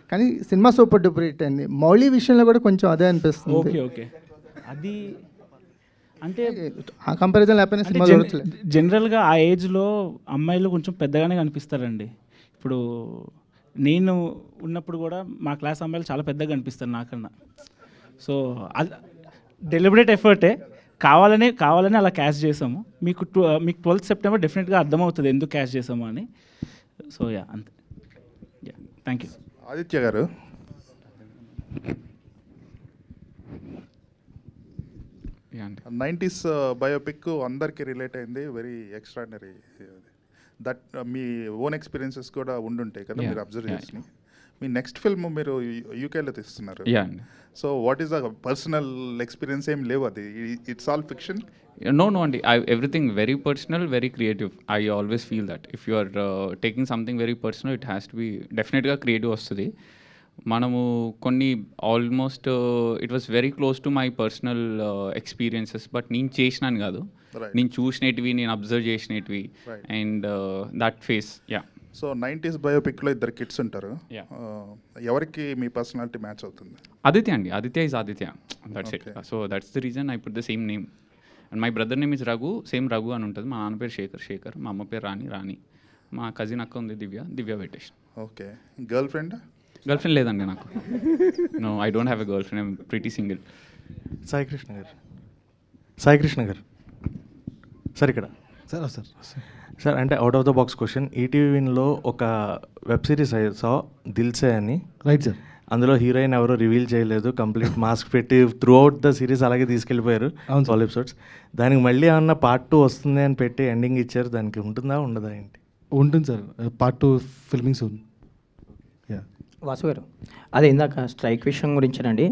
కానీ సినిమా సూపర్ డూపర్ హిట్ అయింది. మౌళి విషయంలో కూడా కొంచెం అదే అనిపిస్తుంది. ఓకే, అది అంటే ఆ కంపారిజన్ లేకపోయినా సినిమా చూడట్లేదు. జనరల్గా ఆ ఏజ్లో అమ్మాయిలు కొంచెం పెద్దగానే కనిపిస్తారండి. ఇప్పుడు నేను ఉన్నప్పుడు కూడా మా క్లాస్ అమ్మాయిలు చాలా పెద్దగా కనిపిస్తారు నాకన్నా. సో అది డెలిబరేట్ ఎఫర్టే, కావాలని అలా క్యాష్ చేసాము. మీకు 12th సెప్టెంబర్ డెఫినెట్గా అర్థమవుతుంది ఎందుకు క్యాష్ చేసాము అని. సో అంతే. Thank you. ఆదిత్య గారు, అండి. 90s బయోపిక్ అందరికీ రిలేట్ అయింది, very extraordinary. That me own experiences కూడా ఉండుంటాయి కదా మీరు అబ్జర్వ్ చేసి. మీ నెక్స్ట్ ఫిల్మ్ మీరు యూకేలో తీస్తున్నారు. So what is the personal experience? ఏం లేవు, అది ఇట్స్ ఆల్ ఫిక్షన్? No, అండి, everything very personal, very creative. I always feel that if you are taking something very personal, it has to be definitely creative వస్తుంది. మనము కొన్ని almost it was very close to my personal experiences, but నేను చేసినాను కాదు, నేను చూసినవి, నేను observe చేసినవి, and that face. So 90s బయోపిక్లో ఇద్దరు కిడ్స్ ఉంటారు, ఎవరికి మీ పర్సనాలిటీ మ్యాచ్ అవుతుంది? ఆదిత్య అండి, Aditya is Aditya, that's it. So that's the reason I put the same name. And my brother name is Raghu, same Raghu అని ఉంటుంది. మా నాన్న పేరు శేఖర్, మా అమ్మ పేరు రాణి, మా కజిన్ అక్క ఉంది దివ్య పెట్టేసి. ఓకే. గర్ల్ ఫ్రెండ్ లేదండి నాకు. No, I don't have a girlfriend, I'm pretty single. Sai Krishna గారు సార్ ఇక్కడ సార్ అంటే out of the box question. ETV విన్లో ఒక వెబ్ సిరీస్ సా దిల్సే అని, రైట్ సార్. అందులో హీరోయిన్ ఎవరో రివీల్ చేయలేదు, కంప్లీట్ మాస్క్ పెట్టి త్రూ అవుట్ ద సిరీస్ అలాగే తీసుకెళ్ళిపోయారు 12 ఎపిసోడ్స్. దానికి మళ్ళీ ఏమన్నా పార్ట్ 2 వస్తుంది అని పెట్టి ఎండింగ్ ఇచ్చారు, దానికి ఉంటుందా ఉండదా ఏంటి? ఉంటుంది sir, part 2 filming soon. Vasu గారు, అదే ఇందాక స్ట్రైక్ విషయం గురించేనండి.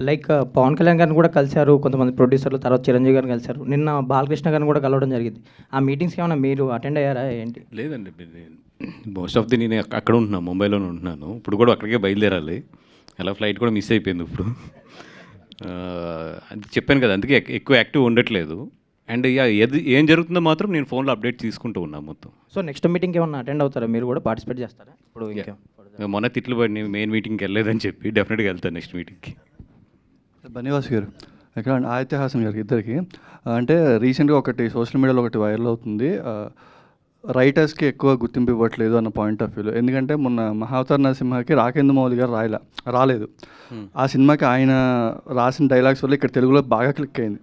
లైక్ పవన్ కళ్యాణ్ గారిని కూడా కలిశారు కొంతమంది ప్రొడ్యూసర్లు, తర్వాత చిరంజీవి గారిని కలిశారు, నిన్న బాలకృష్ణ గారిని కూడా కలవడం జరిగింది. ఆ మీటింగ్స్కి ఏమైనా మీరు అటెండ్ అయ్యారా ఏంటి? లేదండి, మోస్ట్ ఆఫ్ ది నేను అక్కడ ఉంటున్నాను, ముంబైలోనే ఉంటున్నాను. ఇప్పుడు కూడా అక్కడికే బయలుదేరాలి, అలా ఫ్లైట్ కూడా మిస్ అయిపోయింది ఇప్పుడు. అది చెప్పాను కదా, అందుకే ఎక్కువ యాక్టివ్ ఉండట్లేదు. అండ్ ఏం జరుగుతుందో మాత్రం నేను ఫోన్లో అప్డేట్ తీసుకుంటూ ఉన్నాను మొత్తం. సో నెక్స్ట్ మీటింగ్కి ఏమన్నా అటెండ్ అవుతారా, మీరు కూడా పార్టిసిపేట్ చేస్తారా? ఇప్పుడు మొన్న తిట్లు పడి మెయిన్ మీటింగ్కి వెళ్ళలేదని చెప్పి డెఫినెట్గా వెళ్తాను నెక్స్ట్ మీటింగ్కి. బనివాస్ గారు, ఎక్కడ ఆదిత్య హాసన్ గారికి ఇద్దరికి, అంటే రీసెంట్గా ఒకటి సోషల్ మీడియాలో ఒకటి వైరల్ అవుతుంది, రైటర్స్కి ఎక్కువ గుర్తింపు ఇవ్వట్లేదు అన్న పాయింట్ ఆఫ్ వ్యూలో. ఎందుకంటే మొన్న మహావతార్ నరసింహకి రాకేంద్ర మౌళి గారు రాలేదు. ఆ సినిమాకి ఆయన రాసిన డైలాగ్స్ వల్ల ఇక్కడ తెలుగులో బాగా క్లిక్ అయింది.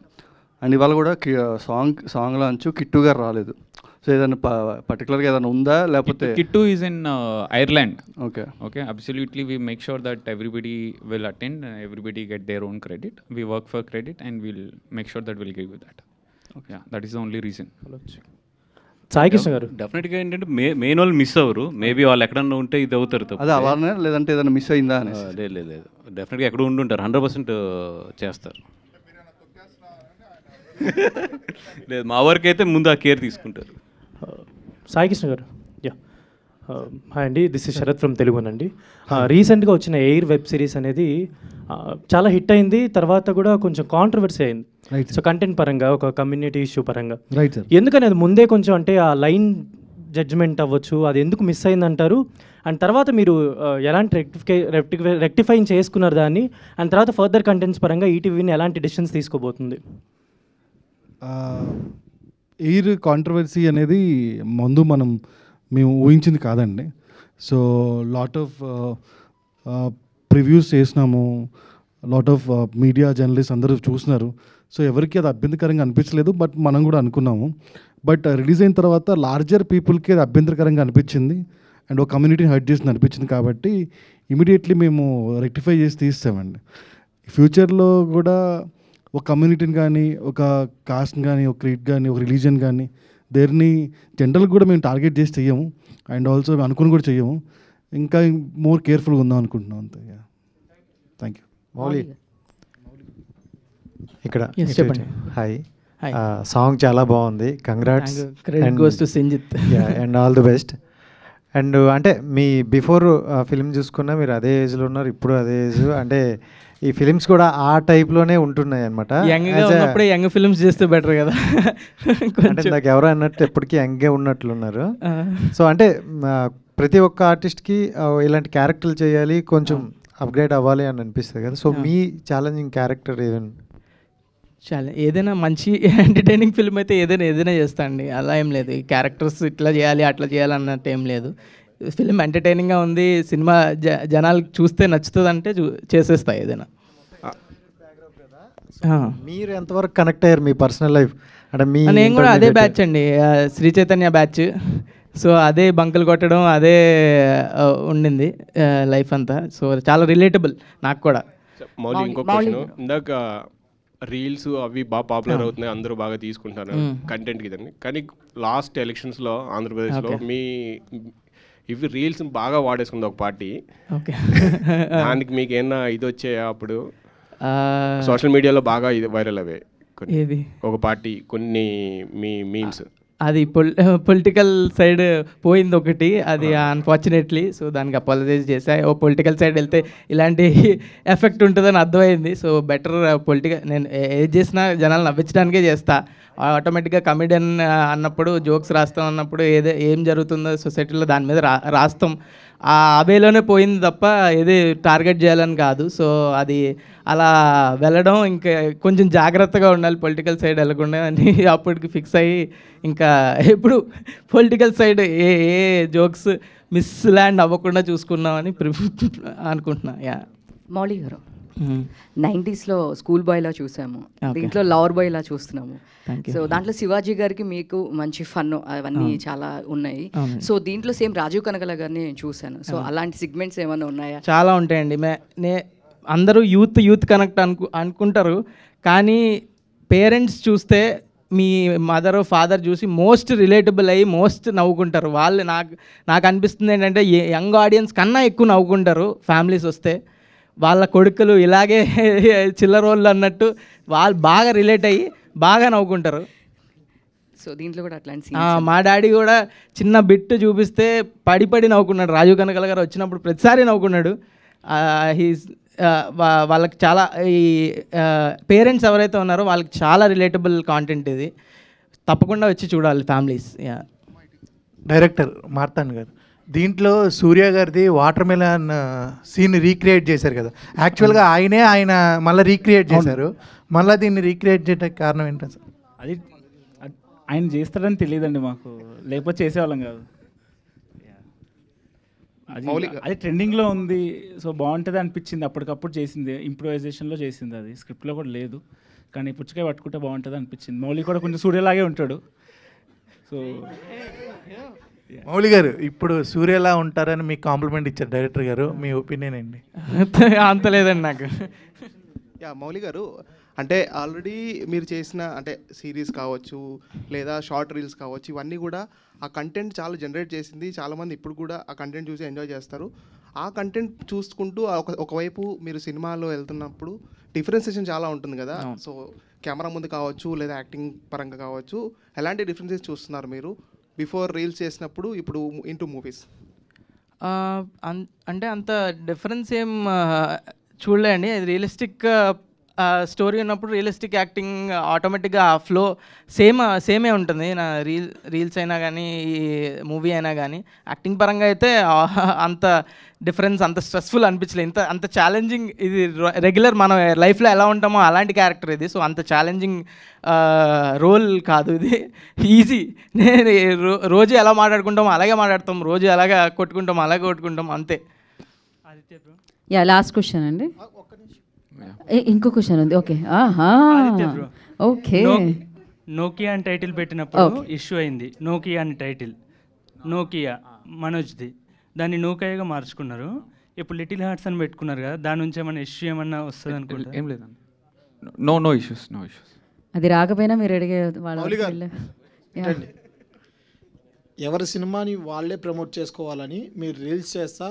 అండ్ ఇవాళ కూడా సాంగ్లో అంచు కిట్టు గారు రాలేదు. సో ఏదైనా పర్టికులర్గా ఏదైనా ఉందా, లేకపోతే? Kittu is in Ireland. Okay, absolutely we make sure that everybody will attend, everybody get their own credit, we work for credit and will make sure that will give you that. Okay, that is the only reason. Sai Krishna గారు, డెఫినెట్గా ఏంటంటే main వాళ్ళు miss అవ్వరు, maybe వాళ్ళు ఎక్కడన్నా ఉంటే ఇది అవుతారు తప్ప. అదే అవార్నే, లేదంటే ఏదైనా మిస్ అయిందా అని? లేదు, డెఫినెట్గా ఎక్కడ ఉండుంటారు, 100% చేస్తారు. లేదు, మా వరకు అయితే ముందు ఆ కేర్ తీసుకుంటారు. సాయి కృష్ణ గారు, హాయ్ అండి, దిస్ ఇస్ శరత్ ఫ్రమ్ తెలుగునండి. రీసెంట్గా వచ్చిన ఎయిర్ వెబ్ సిరీస్ అనేది చాలా హిట్ అయింది, తర్వాత కూడా కొంచెం కాంట్రవర్సీ అయింది. సో కంటెంట్ పరంగా, ఒక కమ్యూనిటీ ఇష్యూ పరంగా, ఎందుకని అది ముందే కొంచెం అంటే ఆ లైన్ జడ్జ్మెంట్ అవ్వచ్చు, అది ఎందుకు మిస్ అయిందంటారు? అండ్ తర్వాత మీరు ఎలాంటి రెక్టిఫైన్ చేసుకున్నారు దాన్ని, అండ్ తర్వాత ఫర్దర్ కంటెంట్స్ పరంగా ఈటీవీని ఎలాంటి డెసిషన్స్ తీసుకోబోతుంది? ఎయిర్ కాంట్రవర్సీ అనేది ముందు మేము ఊహించింది కాదండి. సో లాట్ ఆఫ్ ప్రివ్యూస్ చేసినాము, లాట్ ఆఫ్ మీడియా జర్నలిస్ట్ అందరూ చూసినారు. సో ఎవరికి అది అభ్యంతరకరంగా అనిపించలేదు, బట్ మనం కూడా అనుకున్నాము. బట్ రిలీజ్ అయిన తర్వాత లార్జర్ పీపుల్కి అది అభ్యంతరకరంగా అనిపించింది, అండ్ ఒక కమ్యూనిటీని హర్ట్ చేసింది అనిపించింది. కాబట్టి ఇమీడియట్లీ మేము రెక్టిఫై చేసి తీస్తామండి. ఫ్యూచర్లో కూడా ఒక కమ్యూనిటీని కానీ, ఒక కాస్ట్ని కానీ, ఒక క్రీడ్ కానీ, ఒక రిలీజన్ కానీ, దేన్ని జనరల్గా కూడా మేము టార్గెట్ చేసి చెయ్యము, అండ్ ఆల్సో అనుకుని కూడా చెయ్యము. ఇంకా మోర్ కేర్ఫుల్గా ఉందాం అనుకుంటున్నాం అంతే. Thank you. మౌలి ఇక్కడ చెప్పండి. హాయ్, సాంగ్ చాలా బాగుంది, congrats, and all the best. And అంటే మీ బిఫోర్ ఫిల్మ్ చూసుకున్నా మీరు అదే ఏజ్లో ఉన్నారు, ఇప్పుడు అదే ఏజ్. అంటే ఈ ఫిలిమ్స్ కూడా ఆ టైప్లోనే ఉంటున్నాయి అనమాట. యంగ్ ఫిల్మ్స్ చేస్తే బెటర్ కదా. అంటే నాకు ఎవరో అన్నట్టు ఎప్పటికీ యంగే ఉన్నట్లున్నారు. సో అంటే ప్రతి ఒక్క ఆర్టిస్ట్కి ఇలాంటి క్యారెక్టర్లు చేయాలి, కొంచెం అప్గ్రేడ్ అవ్వాలి అని అనిపిస్తుంది కదా. సో మీ ఛాలెంజింగ్ క్యారెక్టర్ ఏదైనా మంచి ఎంటర్టైనింగ్ ఫిల్మ్ అయితే ఏదైనా చేస్తా అండి, అలా ఏం లేదు. ఈ క్యారెక్టర్స్ ఇట్లా చేయాలి అట్లా చేయాలి అన్నట్టు ఏం లేదు. ఫిల్మ్ ఎంటర్టైనింగ్గా ఉంది, సినిమా జనాలు చూస్తే నచ్చుతుంది అంటే చేసేస్తా ఏదైనా. మీరు ఎంతవరకు కనెక్ట్ అయ్యారు మీ పర్సనల్ లైఫ్? అంటే నేను కూడా అదే బ్యాచ్ అండి, శ్రీ చైతన్య బ్యాచ్. సో అదే బంకులు కొట్టడం అదే ఉండింది లైఫ్ అంతా. సో చాలా రిలేటబుల్ నాకు కూడా. మౌలి, ఇంకో క్వశ్చన్. ఇందాక రీల్స్ అవి బాగా పాపులర్ అవుతున్నాయి, అందరూ బాగా తీసుకుంటున్నారు కంటెంట్కి ఇదని. కానీ లాస్ట్ ఎలక్షన్స్లో ఆంధ్రప్రదేశ్లో ఇవి రీల్స్ బాగా వాడేసుకుంది ఒక పార్టీ. దానికి మీకు ఏమన్నా ఇది వచ్చాయా అప్పుడు? సోషల్ మీడియాలో బాగా ఇది వైరల్ అవే ఒక పార్టీ కొన్ని మీమ్స్. అది పొలిటికల్ సైడ్ పోయింది ఒకటి, అది అన్ఫార్చునేట్లీ. సో దానికి అపాలజైజ్ చేశా. ఓ పొలిటికల్ సైడ్ వెళ్తే ఇలాంటి ఎఫెక్ట్ ఉంటుందని అర్థమైంది. సో బెటర్ నేను ఏది చేసినా జనాలు నవ్వించడానికే చేస్తా. ఆటోమేటిక్గా కమెడియన్ అన్నప్పుడు జోక్స్ రాస్తాం అన్నప్పుడు ఏం జరుగుతుందో సొసైటీలో దాని మీద రాస్తాం. ఆ వేలోనే పోయింది తప్ప ఏది టార్గెట్ చేయాలని కాదు. సో అది అలా వెళ్ళడం ఇంకా కొంచెం జాగ్రత్తగా ఉండాలి, పొలిటికల్ సైడ్ వెళ్ళకుండా అని అప్పటికి ఫిక్స్ అయ్యి ఇంకా ఎప్పుడు పొలిటికల్ సైడ్ ఏ జోక్స్ మిస్ ల్యాండ్ అవ్వకుండా చూసుకున్నామని అనుకుంటున్నా. మౌలి గారు 90స్లో స్కూల్ బాయ్లా చూసాము, దీంట్లో లవర్ బాయ్లా చూస్తున్నాము. సో దాంట్లో శివాజీ గారికి మీకు మంచి ఫన్ అవన్నీ చాలా ఉన్నాయి. సో దీంట్లో సేమ్ రాజీవ్ కనకల గారిని చూశాను. సో అలాంటి సిగ్మెంట్స్ ఏమైనా ఉన్నాయా? చాలా ఉంటాయండి. అందరూ యూత్ కనెక్ట్ అనుకుంటారు, కానీ పేరెంట్స్ చూస్తే మీ మదర్ ఫాదర్ చూసి మోస్ట్ రిలేటబుల్ అయ్యి మోస్ట్ నవ్వుకుంటారు. వాళ్ళు నాకు అనిపిస్తుంది ఏంటంటే యంగ్ ఆడియన్స్ కన్నా ఎక్కువ నవ్వుకుంటారు ఫ్యామిలీస్ వస్తే. వాళ్ళ కొడుకులు ఇలాగే చిల్లరోళ్ళు అన్నట్టు వాళ్ళు బాగా రిలేట్ అయ్యి బాగా నవ్వుకుంటారు. సో దీంట్లో కూడా అట్లాంటి మా డాడీ కూడా చిన్న బిట్ చూపిస్తే పడి నవ్వుకున్నాడు. రాజీవ్ కనకల గారు వచ్చినప్పుడు ప్రతిసారి నవ్వుకున్నాడు. వాళ్ళకి చాలా ఈ పేరెంట్స్ ఎవరైతే ఉన్నారో వాళ్ళకి చాలా రిలేటబుల్ కాంటెంట్ ఇది. తప్పకుండా వచ్చి చూడాలి ఫ్యామిలీస్. డైరెక్టర్ మార్తాండ్ గారు, దీంట్లో సూర్య గారిది వాటర్ మెలన్ సీన్ రీక్రియేట్ చేశారు కదా, యాక్చువల్గా ఆయన మళ్ళీ రీక్రియేట్ చేశారు. మళ్ళీ దీన్ని రీక్రియేట్ చేయడానికి కారణం ఏంటో సార్? అది ఆయన చేస్తారని తెలియదండి మాకు, లేకపోతే చేసేవాళ్ళం కాదు. అది ట్రెండింగ్లో ఉంది, సో బాగుంటుంది అనిపించింది, అప్పటికప్పుడు చేసింది, ఇంప్రూవైజేషన్లో చేసింది. అది స్క్రిప్ట్లో కూడా లేదు, కానీ పుచ్చకాయ పట్టుకుంటే బాగుంటుంది అనిపించింది. మౌలి కూడా కొంచెం సూర్యలాగే ఉంటాడు. సో మౌలి గారు ఇప్పుడు సూర్యలా ఉంటారని మీకు కాంప్లిమెంట్ ఇచ్చారు డైరెక్టర్ గారు, మీ ఒపీనియన్ ఏంటి? అంత లేదండి నాకు. మౌలి గారు, అంటే ఆల్రెడీ మీరు చేసిన అంటే సిరీస్ కావచ్చు లేదా షార్ట్ రీల్స్ కావచ్చు, ఇవన్నీ కూడా ఆ కంటెంట్ చాలా జనరేట్ చేసింది. చాలామంది ఇప్పుడు కూడా ఆ కంటెంట్ చూసి ఎంజాయ్ చేస్తారు. ఆ కంటెంట్ చూసుకుంటూ ఒకవైపు మీరు సినిమాలో వెళ్తున్నప్పుడు డిఫరెన్సియేషన్ చాలా ఉంటుంది కదా. సో కెమెరా ముందు కావచ్చు లేదా యాక్టింగ్ పరంగా కావచ్చు, ఎలాంటి డిఫరెన్సెస్ చూస్తున్నారు మీరు బిఫోర్ రీల్స్ చేసినప్పుడు ఇప్పుడు ఇంటూ మూవీస్? అంటే అంత డిఫరెన్స్ ఏం చూడలేండి. అది రియలిస్టిక్ స్టోరీ ఉన్నప్పుడు రియలిస్టిక్ యాక్టింగ్ ఆటోమేటిక్గా ఆ ఫ్లో సేమే ఉంటుంది. నా రీల్స్ అయినా కానీ ఈ మూవీ అయినా కానీ యాక్టింగ్ పరంగా అయితే అంత డిఫరెన్స్ అంత స్ట్రెస్ఫుల్ అనిపించలేదు. అంత ఛాలెంజింగ్ ఇది రెగ్యులర్ మనం లైఫ్లో ఎలా ఉంటామో అలాంటి క్యారెక్టర్ ఇది. సో అంత ఛాలెంజింగ్ రోల్ కాదు ఇది, ఈజీ. నేను రోజు ఎలా మాట్లాడుకుంటామో అలాగే మాట్లాడతాం, రోజు ఎలాగ కొట్టుకుంటాం అలాగే కొట్టుకుంటాం, అంతే. లాస్ట్ క్వశ్చన్ అండి, ఇంకో క్వశ్చన్ ఉంది. ఓకే ఓకే, నోకియా అని టైటిల్ పెట్టినప్పుడు ఇష్యూ అయింది. నోకియా అని టైటిల్, నోకియా మనోజ్ది, దాన్ని నోకియాగా మార్చుకున్నారు. ఇప్పుడు లిటిల్ హార్ట్స్ అని పెట్టుకున్నారు కదా, దాని నుంచి ఏమైనా ఇష్యూ ఏమన్నా వస్తుంది అనుకుంటా? ఏం లేదండి, నో ఇష్యూస్. అది రాకపోయినా మీరు అడిగే ఎవరి సినిమాని వాళ్ళే ప్రమోట్ చేసుకోవాలని మీరు రీల్స్ చేస్తా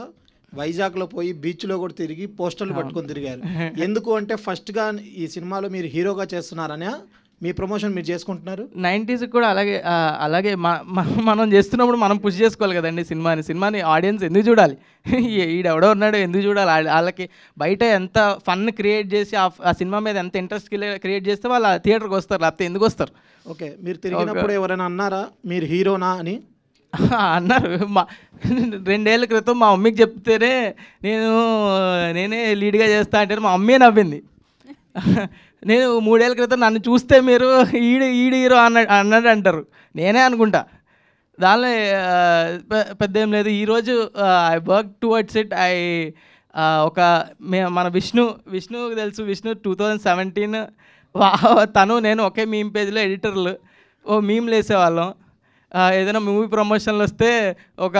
వైజాగ్లో పోయి బీచ్లో కూడా తిరిగి పోస్టర్లు పట్టుకొని తిరిగారు. ఎందుకు అంటే ఫస్ట్గా ఈ సినిమాలో మీరు హీరోగా చేస్తున్నారనే మీ ప్రమోషన్ మీరు చేసుకుంటున్నారు. 90s కూడా అలాగే మనం చేస్తున్నప్పుడు మనం పుష్ చేసుకోవాలి కదండి సినిమాని ఆడియన్స్ ఎందుకు చూడాలి? ఈడెవడో ఉన్నాడు ఎందుకు చూడాలి? వాళ్ళకి బయట ఎంత ఫన్ క్రియేట్ చేసి ఆ సినిమా మీద ఎంత ఇంట్రెస్ట్ క్రియేట్ చేస్తే వాళ్ళు థియేటర్కి వస్తారు, లేకపోతే ఎందుకు వస్తారు? ఓకే, మీరు తిరిగినప్పుడు ఎవరైనా అన్నారా మీరు హీరోనా అని? అన్నారు. 2 ఏళ్ల క్రితం మా మమ్మీకి చెప్తేనే నేనే లీడ్గా చేస్తా అంటే మా అమ్మే నవ్వింది. నేను 3 ఏళ్ల క్రితం నన్ను చూస్తే మీరు ఈడు హీరో అన్నాడు అంటారు, నేనే అనుకుంటా. దానిలో పెద్ద ఏం లేదు. ఈరోజు ఐ వర్క్ టువర్డ్స్ ఇట్. మన విష్ణుకి తెలుసు, విష్ణు 2017 తను నేను ఒకే మీమ్ పేజ్లో ఎడిటర్లు మీమ్లు వేసేవాళ్ళం. ఏదైనా మూవీ ప్రమోషన్లు వస్తే ఒక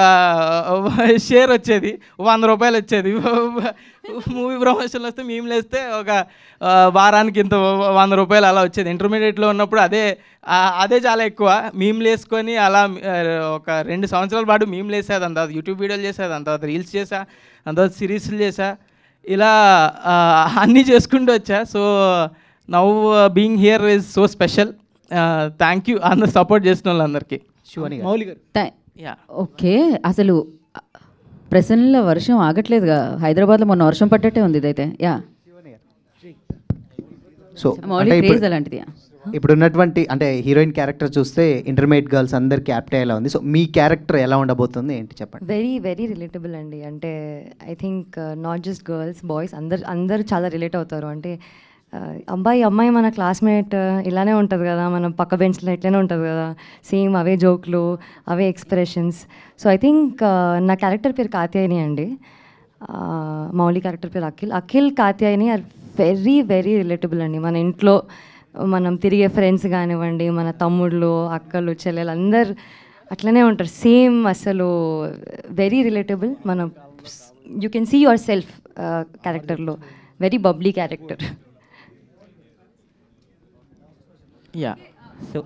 షేర్ వచ్చేది, 100 రూపాయలు వచ్చేది. మూవీ ప్రమోషన్లు వస్తే మీమ్లు వేస్తే ఒక వారానికి ఇంత 100 రూపాయలు అలా వచ్చేది. ఇంటర్మీడియట్లో ఉన్నప్పుడు అదే చాలా ఎక్కువ. మీమ్లు వేసుకొని అలా ఒక 2 సంవత్సరాల పాటు మీమ్లు వేసేది, అంత యూట్యూబ్ వీడియోలు చేసేది, అంత రీల్స్ చేసా, అంత సిరీస్లు చేసా, ఇలా అన్నీ చేసుకుంటూ వచ్చా. So now being here is so special. Thank you అందరు సపోర్ట్ చేసిన వాళ్ళందరికీ. ఓకే, అసలు ప్రసన్నలో వర్షం ఆగట్లేదుగా, హైదరాబాద్లో మొన్న వర్షం పడ్డట్టే ఉంది ఇదైతే. యా, సో అలాంటిది. ఇప్పుడు ఉన్నటువంటి అంటే హీరోయిన్ క్యారెక్టర్ చూస్తే ఇంటర్మీడియట్ గర్ల్స్ అందరికి యాప్ట్ అయ్యేలా ఉంది. సో మీ క్యారెక్టర్ ఎలా ఉండబోతుంది ఏంటి చెప్పండి. వెరీ వెరీ రిలేటబుల్ అండి. అంటే I think not just girls, boys అందరు చాలా రిలేట్ అవుతారు. అంటే అమ్మాయి మన క్లాస్మేట్ ఇలానే ఉంటుంది కదా, మన పక్క బెంచ్లో ఇట్లానే ఉంటుంది కదా, సేమ్ అవే జోక్లు, అవే ఎక్స్ప్రెషన్స్. సో ఐ థింక్ నా క్యారెక్టర్ పేరు కాత్యాయని అండి, మౌలి క్యారెక్టర్ పేరు Akhil Katyayani are very very relatable అండి. మన ఇంట్లో మనం తిరిగే ఫ్రెండ్స్ కానివ్వండి, మన తమ్ముళ్ళు, అక్కలు, చెల్లెలు అందరు అట్లనే ఉంటారు, సేమ్. అసలు వెరీ రిలేటబుల్. మనం you can see yourself క్యారెక్టర్లో. Very bubbly character. Yeah, so